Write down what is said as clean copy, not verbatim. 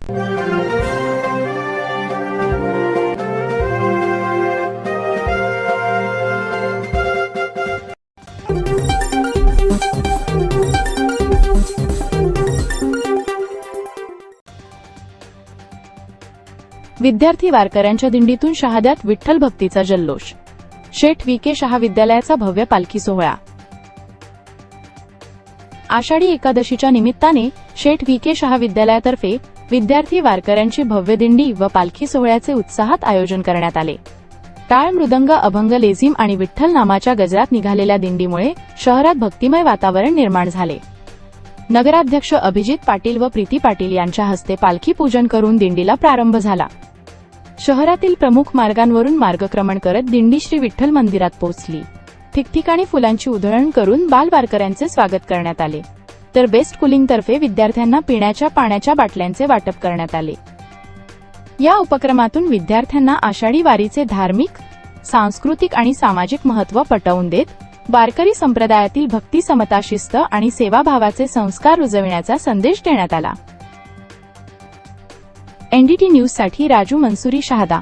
विद्यार्थी वारकऱ्यांच्या दिंडीतून शहाद्यात विठ्ठल भक्तीचा जल्लोष. शेठ वी के शाह विद्यालयाचा भव्य पालखी सोहळा. आषाढी एकादशीच्या निमित्ताने शेठ वी के शाह विद्यालयातर्फे विद्यार्थी वारकऱ्यांची भव्य दिंडी व पालखी सोहळ्याचे उत्साहात आयोजन करण्यात आले. टाळ, मृदंग, अभंग, लेझीम आणि विठ्ठल नामाच्या गजरात निघालेल्या दिंडीमुळे शहरात भक्तिमय वातावरण निर्माण झाले. नगराध्यक्ष अभिजित पाटील व प्रीती पाटील यांच्या हस्ते पालखी पूजन करून दिंडीला प्रारंभ झाला. शहरातील प्रमुख मार्गांवरून मार्गक्रमण करत दिंडी श्री विठ्ठल मंदिरात पोहोचली. ठिकठिकाणी फुलांची उधळण करून बाल वारकऱ्यांचे स्वागत करण्यात आले, तर बेस्ट कुलिंग तर्फे विद्यार्थ्यांना पिण्याच्या पाण्याच्या बाटल्यांचे वाटप करण्यात आले. या उपक्रमातून विद्यार्थ्यांना आषाढी वारीचे धार्मिक, सांस्कृतिक आणि सामाजिक महत्त्व पटवून देत वारकरी संप्रदायातील भक्ती, समता, शिस्त आणि सेवाभावाचे संस्कार रुजविण्याचा संदेश देण्यात आला. NDT न्यूज साठी राजू मनसुरी, शहादा.